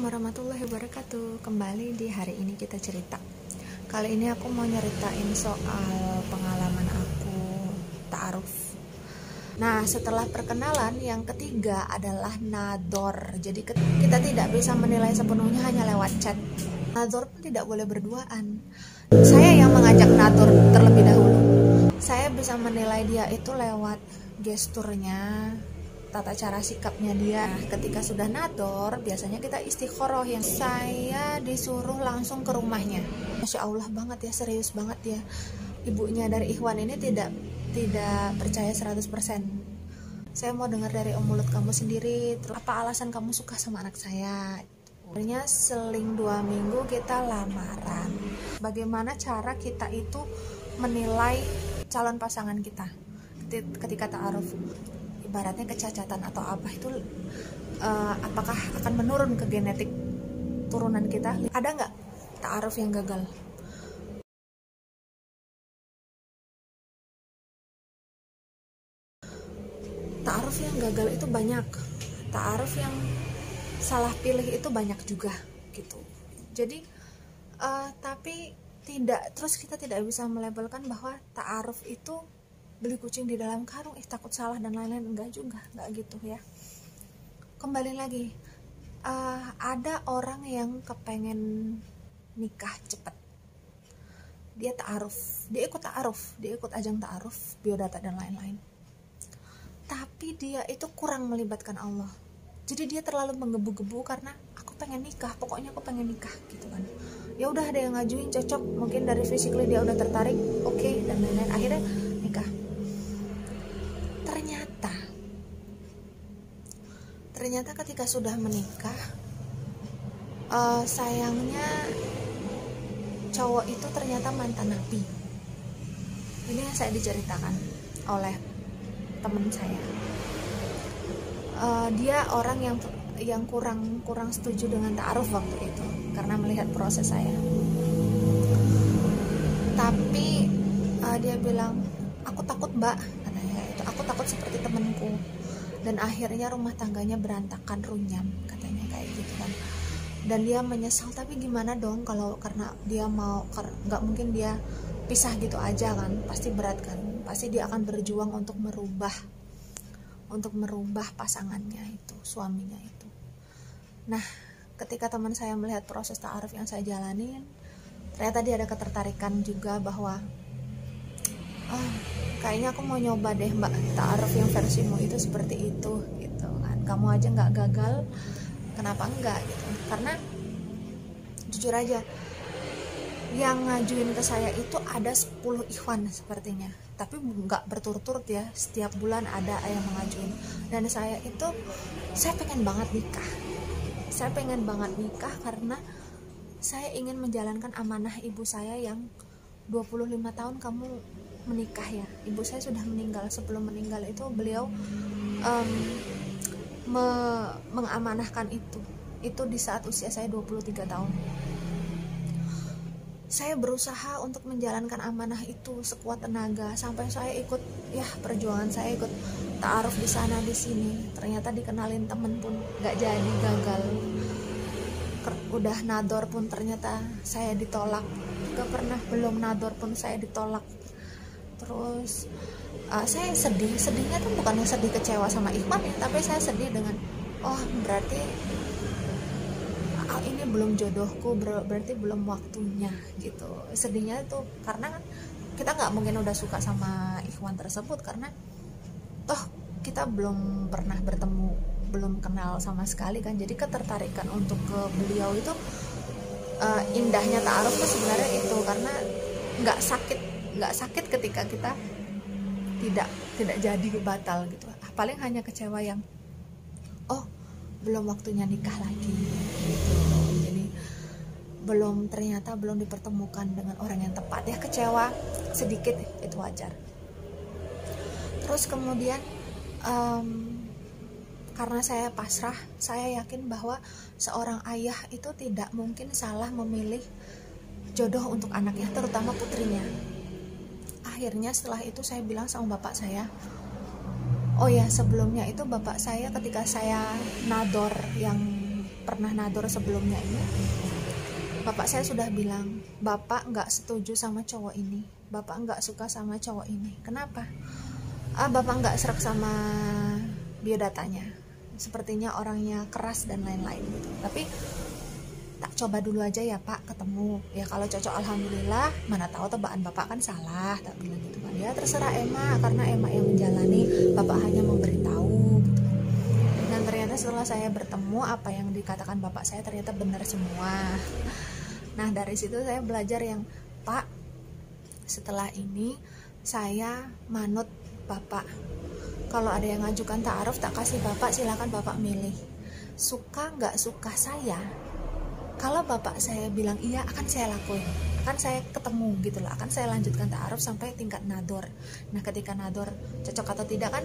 Assalamualaikum warahmatullahi wabarakatuh. Kembali di hari ini kita cerita. Kali ini aku mau nyeritain soal pengalaman aku ta'aruf. Nah, setelah perkenalan, yang ketiga adalah nador. Jadi kita tidak bisa menilai sepenuhnya hanya lewat chat. Nador pun tidak boleh berduaan. Saya yang mengajak nador terlebih dahulu. Saya bisa menilai dia itu lewat gesturnya, tata cara sikapnya dia. Ketika sudah nador, biasanya kita istikharah. Yang saya disuruh langsung ke rumahnya. Masya Allah banget ya, serius banget ya. Ibunya dari Ikhwan ini tidak percaya 100%. Saya mau dengar dari mulut kamu sendiri. Terus apa alasan kamu suka sama anak saya? Akhirnya seling 2 minggu kita lamaran. Bagaimana cara kita itu menilai calon pasangan kita ketika ta'aruf? Ibaratnya kecacatan atau apa itu apakah akan menurun ke genetik turunan kita? Ada nggak ta'aruf yang gagal? Ta'aruf yang gagal itu banyak, ta'aruf yang salah pilih itu banyak juga gitu. Jadi tapi terus kita tidak bisa melabelkan bahwa ta'aruf itu beli kucing di dalam karung, takut salah dan lain-lain. Enggak juga, enggak gitu ya. Kembali lagi, ada orang yang kepengen nikah cepat, dia ta'aruf, dia ikut ajang ta'aruf, biodata dan lain-lain, tapi dia itu kurang melibatkan Allah. Jadi dia terlalu menggebu-gebu karena aku pengen nikah, pokoknya aku pengen nikah gitu kan. Ya udah, ada yang ngajuin cocok, mungkin dari physically dia udah tertarik, oke, dan lain-lain, akhirnya nikah. Ternyata ketika sudah menikah, sayangnya cowok itu ternyata mantan napi. Ini yang saya diceritakan oleh teman saya. Dia orang yang kurang setuju dengan ta'aruf waktu itu karena melihat proses saya. Tapi dia bilang, aku takut mbak, katanya itu, aku takut seperti temanku. Dan akhirnya rumah tangganya berantakan, runyam, katanya kayak gitu kan. Dan dia menyesal, tapi gimana dong kalau karena dia mau, nggak mungkin dia pisah gitu aja kan, pasti berat kan, pasti dia akan berjuang untuk merubah pasangannya itu, suaminya itu. Nah, ketika teman saya melihat proses ta'aruf yang saya jalanin, ternyata dia ada ketertarikan juga bahwa kayaknya aku mau nyoba deh mbak, ta'aruf yang versimu itu seperti itu gitu kan. Kamu aja nggak gagal, kenapa enggak gitu. Karena jujur aja, yang ngajuin ke saya itu ada 10 ikhwan sepertinya, tapi nggak berturut-turut ya, setiap bulan ada yang mengajuin. Dan saya pengen banget nikah karena saya ingin menjalankan amanah ibu saya yang 25 tahun kamu menikah ya. Ibu saya sudah meninggal. Sebelum meninggal itu beliau mengamanahkan itu di saat usia saya 23 tahun. Saya berusaha untuk menjalankan amanah itu sekuat tenaga, sampai saya ikut ya, perjuangan saya ikut ta'aruf di sana di sini. Ternyata dikenalin temen pun nggak jadi, gagal. Udah nador pun ternyata saya ditolak. Belum nador pun saya ditolak. Terus saya sedihnya tuh bukan sedih kecewa sama Ikhwan ya, tapi saya sedih dengan berarti ini belum jodohku, berarti belum waktunya gitu. Sedihnya tuh karena kita nggak mungkin udah suka sama Ikhwan tersebut, karena toh kita belum pernah bertemu, belum kenal sama sekali kan. Jadi ketertarikan untuk ke beliau itu indahnya ta'aruf tuh sebenarnya itu, karena nggak sakit ketika kita tidak jadi, batal gitu. Paling hanya kecewa yang belum waktunya nikah lagi gitu. Jadi ternyata belum dipertemukan dengan orang yang tepat ya, kecewa sedikit, itu wajar. Terus kemudian karena saya pasrah, saya yakin bahwa seorang ayah itu tidak mungkin salah memilih jodoh untuk anaknya, terutama putrinya. Akhirnya setelah itu saya bilang sama bapak saya, sebelumnya itu bapak saya ketika saya nador yang pernah nador sebelumnya ini, bapak saya sudah bilang, bapak nggak setuju sama cowok ini, bapak nggak suka sama cowok ini. Kenapa? Bapak nggak serak sama biodatanya, sepertinya orangnya keras dan lain-lain gitu. Tapi tak coba dulu aja ya pak, ketemu ya, kalau cocok alhamdulillah, mana tahu tebakan bapak kan salah, tak bilang gitu kan. Ya terserah Emma, karena Emma yang menjalani, bapak hanya memberitahu gitu. Dan ternyata setelah saya bertemu, apa yang dikatakan bapak saya ternyata benar semua. Nah dari situ saya belajar yang, pak, setelah ini saya manut bapak. Kalau ada yang ngajukan ta'aruf, tak kasih bapak, silakan bapak milih. Suka nggak suka saya, kalau bapak saya bilang iya, akan saya lakuin, akan saya ketemu gitu loh, akan saya lanjutkan ta'aruf sampai tingkat nador. Nah ketika nador cocok atau tidak kan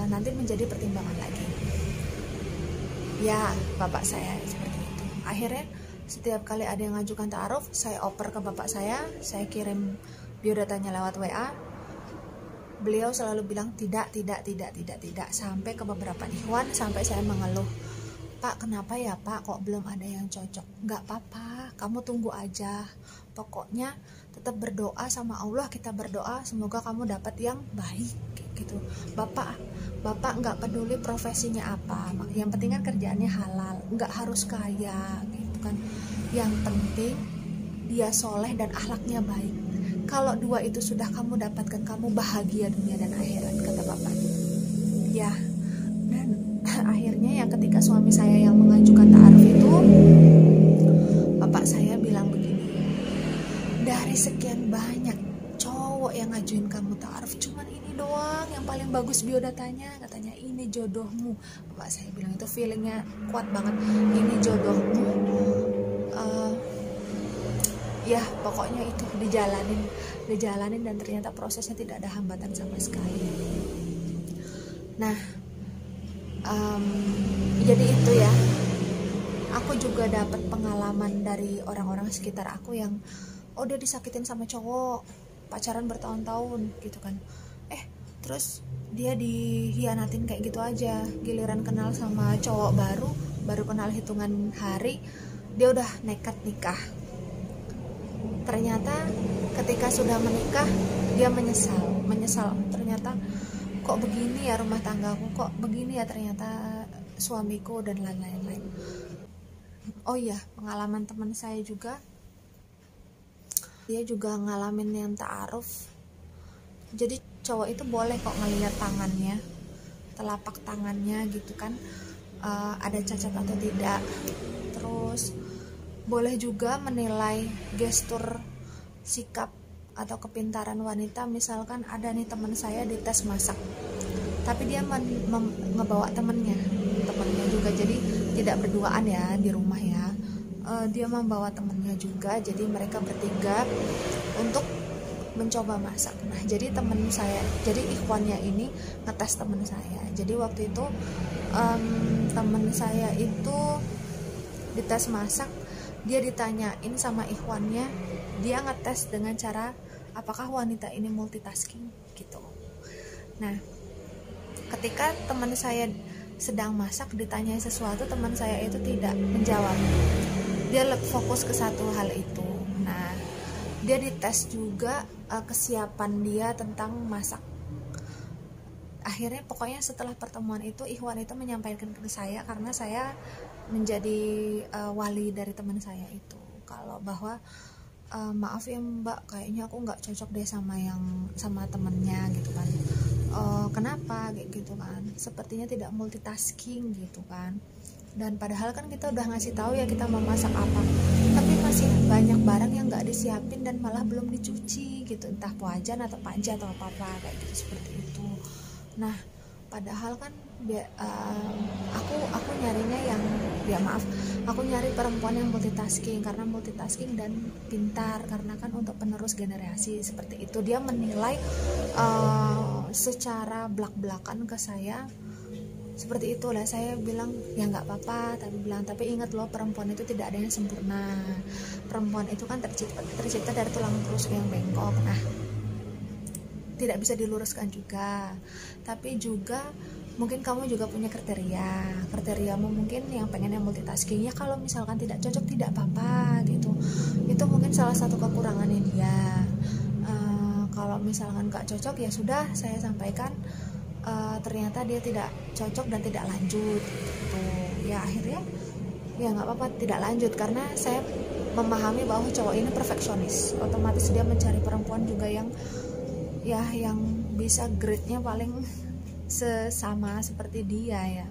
nanti menjadi pertimbangan lagi. Ya bapak saya seperti itu. Akhirnya setiap kali ada yang ngajukan ta'aruf, saya oper ke bapak saya kirim biodatanya lewat WA. Beliau selalu bilang tidak, sampai ke beberapa ikhwan, sampai saya mengeluh, Pak, kenapa ya Pak, kok belum ada yang cocok? Nggak apa-apa, kamu tunggu aja. Pokoknya tetap berdoa sama Allah, kita berdoa semoga kamu dapat yang baik gitu. Bapak nggak peduli profesinya apa, yang penting kan kerjaannya halal, nggak harus kaya gitu kan. Yang penting dia soleh dan akhlaknya baik. Kalau dua itu sudah kamu dapatkan, kamu bahagia dunia dan akhirat, kata bapak. Ya, dan akhirnya ya ketika suami saya yang mengajukan ta'aruf itu, bapak saya bilang begini, dari sekian banyak cowok yang ngajuin kamu ta'aruf, cuman ini doang yang paling bagus biodatanya, katanya ini jodohmu. Bapak saya bilang itu feelingnya kuat banget, ini jodohmu. Ya pokoknya itu dijalanin dan ternyata prosesnya tidak ada hambatan sama sekali. Nah jadi itu ya, aku juga dapat pengalaman dari orang-orang sekitar aku yang dia disakitin sama cowok, pacaran bertahun-tahun gitu kan, terus dia dihianatin kayak gitu aja, giliran kenal sama cowok baru kenal hitungan hari, dia udah nekat nikah. Ternyata ketika sudah menikah dia menyesal, ternyata kok begini ya rumah tanggaku, kok begini ya ternyata suamiku, dan lain-lain. Oh iya, pengalaman teman saya juga, dia juga ngalamin yang ta'aruf. Jadi cowok itu boleh kok ngelihat tangannya, telapak tangannya gitu kan, ada cacat atau tidak. Terus boleh juga menilai gestur, sikap atau kepintaran wanita. Misalkan ada nih teman saya dites masak, tapi dia ngebawa temennya juga, jadi tidak berduaan ya di rumah ya, dia membawa temennya juga, jadi mereka bertiga untuk mencoba masak. Nah jadi teman saya, jadi ikhwannya ini ngetes teman saya. Jadi waktu itu teman saya itu dites masak, dia ditanyain sama ikhwannya, dia ngetes dengan cara apakah wanita ini multitasking gitu. Nah ketika teman saya sedang masak ditanyai sesuatu, teman saya itu tidak menjawab, dia fokus ke satu hal itu. Nah dia dites juga kesiapan dia tentang masak. Akhirnya pokoknya setelah pertemuan itu, ikhwan itu menyampaikan ke saya, karena saya menjadi wali dari teman saya itu, kalau bahwa maaf ya mbak, kayaknya aku nggak cocok deh sama temennya gitu kan. Kenapa kayak gitu kan, sepertinya tidak multitasking gitu kan. Dan padahal kan kita udah ngasih tahu ya kita mau masak apa, tapi masih banyak barang yang nggak disiapin dan malah belum dicuci gitu, entah wajan atau panja atau apa kayak gitu, seperti itu. Nah padahal kan aku nyarinya yang, ya maaf, aku nyari perempuan yang multitasking, karena multitasking dan pintar, karena kan untuk penerus generasi seperti itu. Dia menilai secara belak-belakan ke saya seperti itulah. Saya bilang ya nggak apa-apa, tapi ingat loh, perempuan itu tidak ada yang sempurna. Perempuan itu kan tercipta dari tulang rusuk yang bengkok. Nah tidak bisa diluruskan juga, tapi juga Mungkin kamu juga punya kriteriamu mungkin yang pengen yang multitasking. Ya kalau misalkan tidak cocok tidak apa-apa gitu, itu mungkin salah satu kekurangannya dia. Kalau misalkan gak cocok ya sudah, saya sampaikan ternyata dia tidak cocok dan tidak lanjut gitu. Ya akhirnya ya nggak apa-apa tidak lanjut, karena saya memahami bahwa cowok ini perfeksionis, otomatis dia mencari perempuan juga yang bisa grade-nya paling sesama seperti dia ya,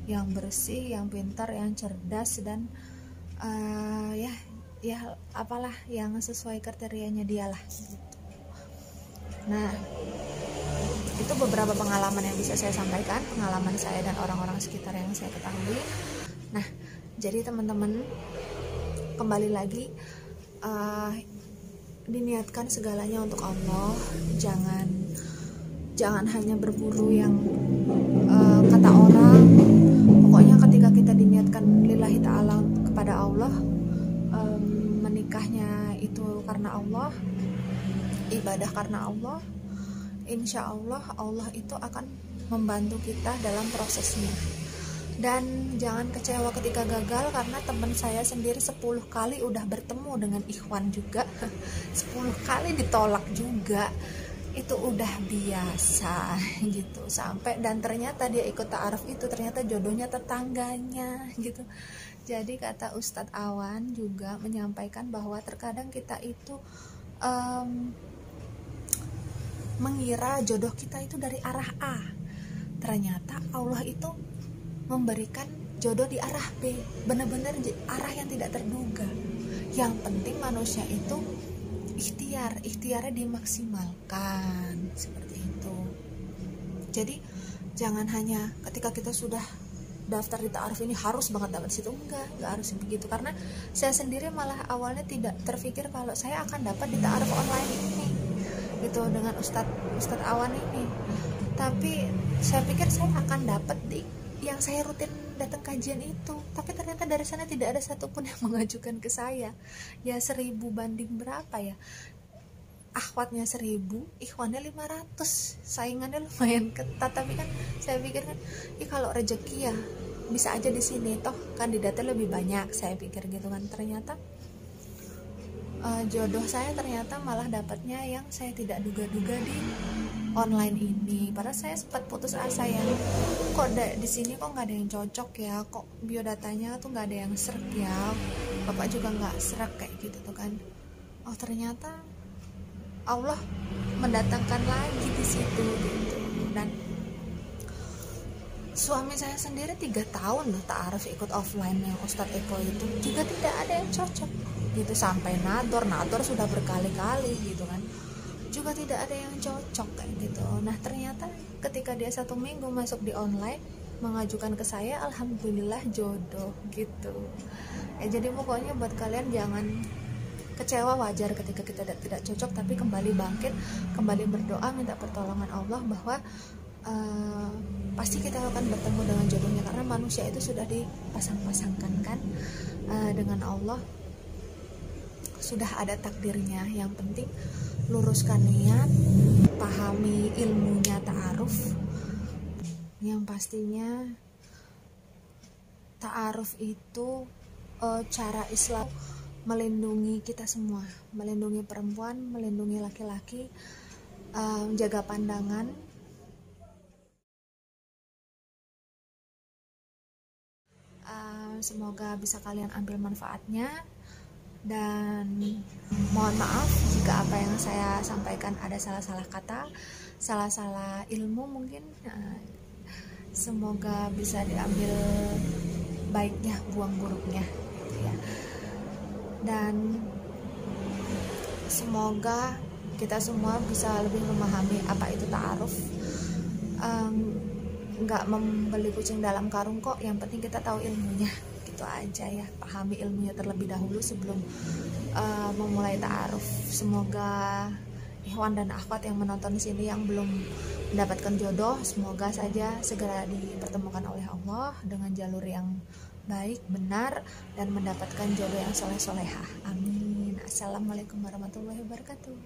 yang bersih, yang pintar, yang cerdas, dan ya apalah yang sesuai kriterianya dia lah gitu. Nah, itu beberapa pengalaman yang bisa saya sampaikan, pengalaman saya dan orang-orang sekitar yang saya ketahui. Nah, jadi teman-teman, kembali lagi, diniatkan segalanya untuk Allah. Jangan hanya berburu yang kata orang. Pokoknya ketika kita diniatkan lillahi ta'ala kepada Allah, menikahnya itu karena Allah, ibadah karena Allah, insya Allah Allah itu akan membantu kita dalam prosesnya. Dan jangan kecewa ketika gagal, karena teman saya sendiri 10 kali udah bertemu dengan ikhwan juga 10 kali ditolak juga, itu udah biasa gitu. Sampai dan ternyata dia ikut ta'aruf itu ternyata jodohnya tetangganya gitu. Jadi kata Ustadz Awan juga menyampaikan bahwa terkadang kita itu mengira jodoh kita itu dari arah A, ternyata Allah itu memberikan jodoh di arah B, benar-benar arah yang tidak terduga. Yang penting manusia itu ikhtiarnya dimaksimalkan seperti itu. Jadi jangan hanya ketika kita sudah daftar di ta'aruf ini harus banget dapat situ, enggak harus begitu. Karena saya sendiri malah awalnya tidak terpikir kalau saya akan dapat di ta'aruf online ini gitu, dengan Ustadz Awan ini. Tapi saya pikir saya akan dapat di yang saya rutin datang kajian itu, tapi ternyata dari sana tidak ada satupun yang mengajukan ke saya. Ya 1000 banding berapa ya, akhwatnya 1000, ikhwannya 500, saingannya lumayan ketat. Tapi kan saya pikir kan, kalau rezeki ya bisa aja di sini, toh kandidatnya lebih banyak, saya pikir gitu kan. Ternyata jodoh saya ternyata malah dapatnya yang saya tidak duga-duga di online ini. Padahal saya sempat putus asa ya, kok di sini kok nggak ada yang cocok ya, kok biodatanya tuh nggak ada yang serak ya, bapak juga nggak serak kayak gitu tuh kan. Oh ternyata Allah mendatangkan lagi di situ gitu. Dan suami saya sendiri 3 tahun loh ta'aruf ikut offline yang Ustadz Eko itu, juga tidak ada yang cocok gitu. Sampai nador sudah berkali-kali gitu kan, juga tidak ada yang cocok kayak gitu. Nah ternyata ketika dia 1 minggu masuk di online mengajukan ke saya, alhamdulillah jodoh gitu ya. Jadi pokoknya buat kalian jangan kecewa, wajar ketika kita tidak cocok, tapi kembali bangkit, kembali berdoa, minta pertolongan Allah bahwa pasti kita akan bertemu dengan jodohnya, karena manusia itu sudah dipasang-pasangkan kan dengan Allah, sudah ada takdirnya. Yang penting luruskan niat, pahami ilmunya ta'aruf. Yang pastinya ta'aruf itu cara Islam melindungi kita semua, melindungi perempuan, melindungi laki-laki, jaga pandangan. Semoga bisa kalian ambil manfaatnya, dan mohon maaf jika apa yang saya sampaikan ada salah-salah kata, salah-salah ilmu mungkin. Semoga bisa diambil baiknya, buang buruknya gitu ya. Dan semoga kita semua bisa lebih memahami apa itu ta'aruf. Nggak membeli kucing dalam karung kok, yang penting kita tahu ilmunya, gitu aja ya. Pahami ilmunya terlebih dahulu sebelum memulai ta'aruf. Semoga ikhwan dan akhwat yang menonton sini yang belum mendapatkan jodoh, semoga saja segera dipertemukan oleh Allah dengan jalur yang baik, benar, dan mendapatkan jodoh yang soleh-solehah. Amin. Assalamualaikum warahmatullahi wabarakatuh.